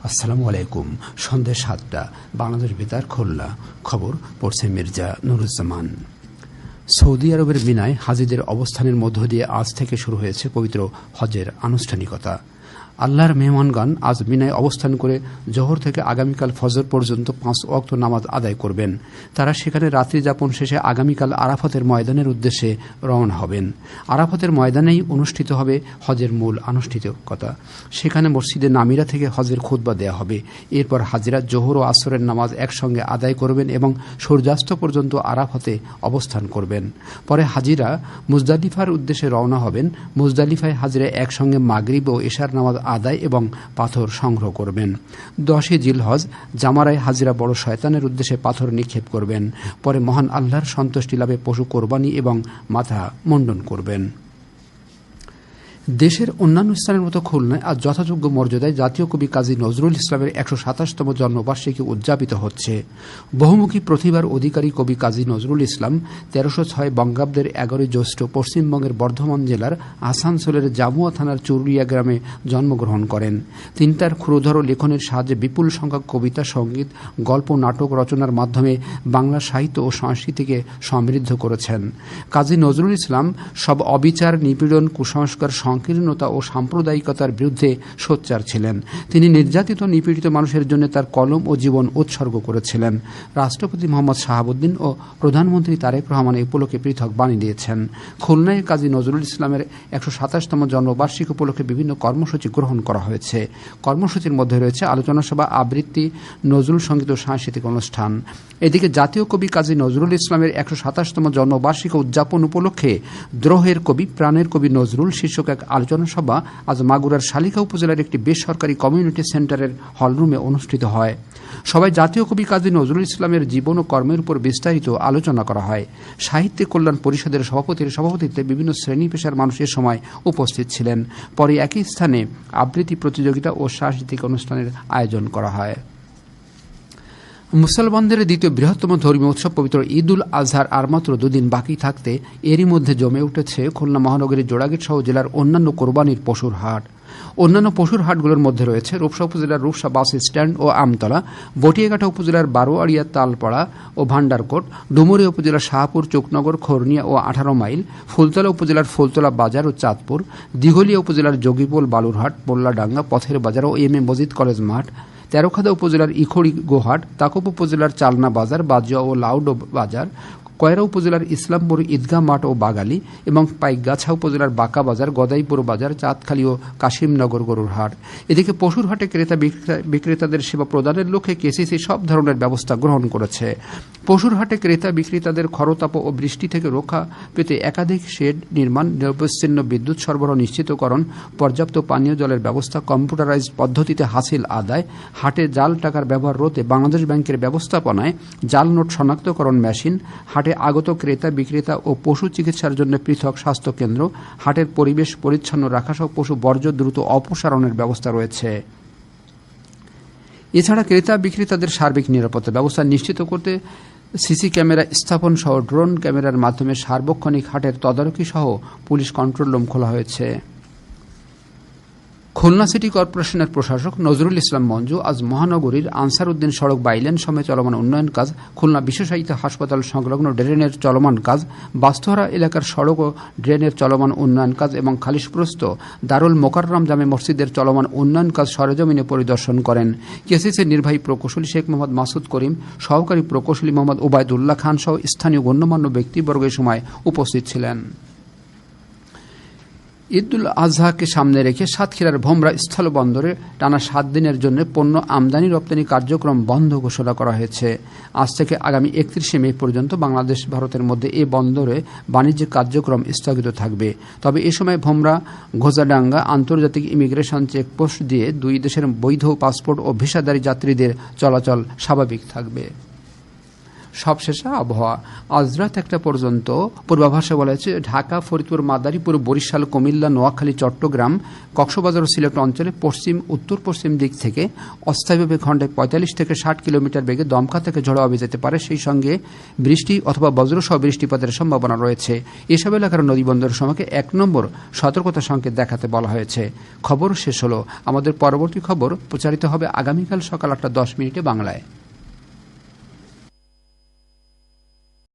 আসসালামু আলাইকুম। সন্ধ্যে ৭টা, বাংলাদেশ বেতার খুলনা। খবর পড়ছে মির্জা নুরুজ্জামান। সৌদি আরবের মিনায় হাজিদের অবস্থানের মধ্য দিয়ে আজ থেকে শুরু হয়েছে পবিত্র হজের আনুষ্ঠানিকতা। আল্লাহর মেহমানগণ আজ মিনায় অবস্থান করে জোহর থেকে আগামীকাল ফজর পর্যন্ত 5 ওয়াক্ত নামাজ আদায় করবেন। তারা সেখানে রাত্রি যাপন শেষে আগামীকাল আরাফাতের ময়দানের উদ্দেশ্যে রওনা হবেন। আরাফাতের ময়দানেই অনুষ্ঠিত হবে হজের মূল আনুষ্ঠানিকতা। সেখানে মসজিদে নামিরা থেকে হজের খুতবা দেয়া হবে। এরপর হাজিরা জোহর ও আসরের নামাজ একসঙ্গে আদায় করবেন এবং সূর্যাস্ত পর্যন্ত আরাফাতে অবস্থান করবেন। পরে হাজিরা মুজদালিফার উদ্দেশ্যে রওনা হবেন। মুজদালিফায় হাজিরা একসঙ্গে মাগরিব ও এশার নামাজ আদায় এবং পাথর সংগ্রহ করবেন। 10 জিলহজ জামারায় হাজিরা বড় শয়তানের উদ্দেশ্যে পাথর নিক্ষেপ করবেন। পরে মহান আল্লাহর সন্তুষ্টি লাভে পশু কোরবানি এবং মাথা মুন্ডন করবেন। দেশের অন্যান্য স্থানের মতো খুলনায় আজ যথাযোগ্য মর্যাদায় জাতীয় কবি কাজী নজরুল ইসলামের 127তম জন্মবার্ষিকী উদযাপিত হচ্ছে। বহুমুখী প্রতিভার অধিকারী কবি কাজী নজরুল ইসলাম 1306 বঙ্গাব্দের 11 জ্যৈষ্ঠ পশ্চিমবঙ্গের বর্ধমান জেলার আসানসোলের জামুয়া থানার চুরুলিয়া গ্রামে জন্মগ্রহণ করেন। তিনি তার ক্ষুরধর লেখনের সাহায্যে বিপুল সংখ্যক কবিতা, সঙ্গীত, গল্প, নাটক রচনার মাধ্যমে বাংলা সাহিত্য ও সংস্কৃতিকে সমৃদ্ধ করেছেন। কাজী নজরুল ইসলাম সব অবিচার, নিপীড়ন, কুসংস্কার, সংকীর্ণতা ও সাম্প্রদায়িকতার বিরুদ্ধে সোচ্চার ছিলেন। তিনি নির্যাতিত নিপীড়িত মানুষের জন্য তার কলম ও জীবন উৎসর্গ করেছিলেন। রাষ্ট্রপতি মোহাম্মদ শাহাবুদ্দিন ও প্রধানমন্ত্রী তারেক রহমান এই উপলক্ষে পৃথক বাণী দিয়েছেন। খুলনায় কাজী নজরুল ইসলামের 127তম জন্মবার্ষিকী উপলক্ষে বিভিন্ন কর্মসূচি গ্রহণ করা হয়েছে। কর্মসূচির মধ্যে রয়েছে আলোচনা সভা, আবৃত্তি, নজরুল সঙ্গীত ও সাংস্কৃতিক অনুষ্ঠান। এদিকে জাতীয় কবি কাজী নজরুল ইসলামের 127তম জন্মবার্ষিকী উদযাপন উপলক্ষে দ্রোহের কবি, প্রাণের কবি নজরুল শীর্ষক এক আলোচনা সভা আজ মাগুরার শালিকা উপজেলার একটি বেসরকারি কমিউনিটি সেন্টারের হলরুমে অনুষ্ঠিত হয়। সবাই জাতীয় কবি কাজী নজরুল ইসলামের জীবন ও কর্মের উপর বিস্তারিত আলোচনা করা হয়। সাহিত্য কল্যাণ পরিষদের সভাপতির সভাপতিত্বে বিভিন্ন শ্রেণী পেশার মানুষ এ সময় উপস্থিত ছিলেন। পরে একই স্থানে আবৃত্তি প্রতিযোগিতা ও সাংস্কৃতিক অনুষ্ঠানের আয়োজন করা হয়। মুসলমানদের দ্বিতীয় বৃহত্তম ধর্মীয় উৎসব পবিত্র ঈদ উল আজহার আর মাত্র 2 দিন বাকি থাকতে এরই মধ্যে জমে উঠেছে খুলনা মহানগরীর জোড়াগেট সহ জেলার অন্যান্য কোরবানির পশুর হাট। অন্যান্য পশুর হাটগুলোর মধ্যে রয়েছে রূপসা উপজেলার রূপসা বাস স্ট্যান্ড ও আমতলা, বটিয়াঘাটা উপজেলার বারোয়াড়িয়া, তালপাড়া ও ভান্ডারকোট, ডুমুরিয়া উপজেলার শাহপুর, চোকনগর, খোরনিয়া ও 18 মাইল, ফুলতলা উপজেলার ফুলতলা বাজার ও চাঁদপুর, দিঘলিয়া উপজেলার যোগীপোল, বালুরহাট, মোল্লাডাঙ্গা, পথের বাজার ও এম এ মজিদ কলেজ মাঠ, তেরোখাদা উপজেলার ইখড়ি গোহাট, তাকুপ উপজেলার চালনা বাজার, বাজিয়া ও লাউডো বাজার, কয়রা উপজেলার ইসলামপুর ঈদগাহ মাঠ ও বাগালি এবং পাইকগাছা উপজেলার বাঁকা বাজার, গদাইপুর বাজার, চাঁদখালী ও কাশিমনগর গরুর হাট। এদিকে পশুর হাটে ক্রেতা বিক্রেতাদের সেবা প্রদানের লক্ষ্যে কেসিসি সব ধরনের ব্যবস্থা গ্রহণ করেছে। পশুর হাটে ক্রেতা বিক্রেতাদের খরতাপ ও বৃষ্টি থেকে রক্ষা পেতে একাধিক শেড নির্মাণ, নিরবচ্ছিন্ন বিদ্যুৎ সরবরাহ নিশ্চিতকরণ, পর্যাপ্ত পানীয় জলের ব্যবস্থা, কম্পিউটারাইজড পদ্ধতিতে হাসিল আদায়, হাটে জাল টাকার ব্যবহার রোধে বাংলাদেশ ব্যাংকের ব্যবস্থাপনায় জাল নোট শনাক্তকরণ মেশিন, হাটে আগত ক্রেতা বিক্রেতা ও পশু চিকিৎসার জন্য পৃথক স্বাস্থ্য কেন্দ্র, হাটের পরিবেশ পরিচ্ছন্ন রাখা সহ পশু বর্জ্য দ্রুত অপসারণের ব্যবস্থা রয়েছে। এছাড়া ক্রেতা বিক্রেতাদের সার্বিক নিরাপত্তা ব্যবস্থা নিশ্চিত করতে সিসি ক্যামেরা স্থাপন সহ ড্রোন ক্যামেরার মাধ্যমে সার্বক্ষণিক হাটের তদারকি সহ পুলিশ কন্ট্রোল রুম খোলা হয়েছে। খুলনা সিটি কর্পোরেশনের প্রশাসক নজরুল ইসলাম মঞ্জু আজ মহানগরীর আনসার উদ্দিন সড়ক বাইলেন সময় চলমান উন্নয়ন কাজ, খুলনা বিশেষায়িত হাসপাতাল সংলগ্ন ড্রেনের চলমান কাজ, বাস্তহারা এলাকার সড়ক ও ড্রেনের চলমান উন্নয়ন কাজ এবং খালিশপ্রস্ত দারুল মোকাররম জামে মসজিদের চলমান উন্নয়ন কাজ সরেজমিনে পরিদর্শন করেন। কেসিসির নির্বাহী প্রকৌশলী শেখ মোহাম্মদ মাসুদ করিম, সহকারী প্রকৌশলী মোহাম্মদ ওবায়দুল্লাহ খান সহ স্থানীয় গণ্যমান্য ব্যক্তিবর্গ এ সময় উপস্থিত ছিলেন। ঈদ উল আজহাকে সামনে রেখে সাতক্ষীরার ভোমরা স্থলবন্দরে টানা 7 দিনের জন্য পণ্য আমদানি রপ্তানি কার্যক্রম বন্ধ ঘোষণা করা হয়েছে। আজ থেকে আগামী 31 মে পর্যন্ত বাংলাদেশ ভারতের মধ্যে এই বন্দরে বাণিজ্যিক কার্যক্রম স্থগিত থাকবে। তবে এ সময় ভোমরা ঘোজাডাঙ্গা আন্তর্জাতিক ইমিগ্রেশন চেকপোস্ট দিয়ে 2 দেশের বৈধ পাসপোর্ট ও ভিসাধারী যাত্রীদের চলাচল স্বাভাবিক থাকবে। সবশেষে আবহাওয়া। আজ রাত 1টা পর্যন্ত পূর্বাভাসে বলা হয়েছে ঢাকা, ফরিদপুর, মাদারীপুর, বরিশাল, কুমিল্লা, নোয়াখালী, চট্টগ্রাম, কক্সবাজার ও সিলেট অঞ্চলে পশ্চিম উত্তর পশ্চিম দিক থেকে অস্থায়ীভাবে ঘণ্টায় 45 থেকে 60 কিলোমিটার বেগে দমকা থেকে ঝোড়ো হাওয়া যেতে পারে। সেই সঙ্গে বৃষ্টি অথবা বজ্রসহ বৃষ্টিপাতের সম্ভাবনা রয়েছে। এসব এলাকার নদীবন্দরের সময়কে 1 নম্বর সতর্কতা সংকেত দেখাতে বলা হয়েছে। খবর শেষ হলো। আমাদের পরবর্তী খবর প্রচারিত হবে আগামীকাল সকাল 8টা 10 মিনিটে বাংলায়।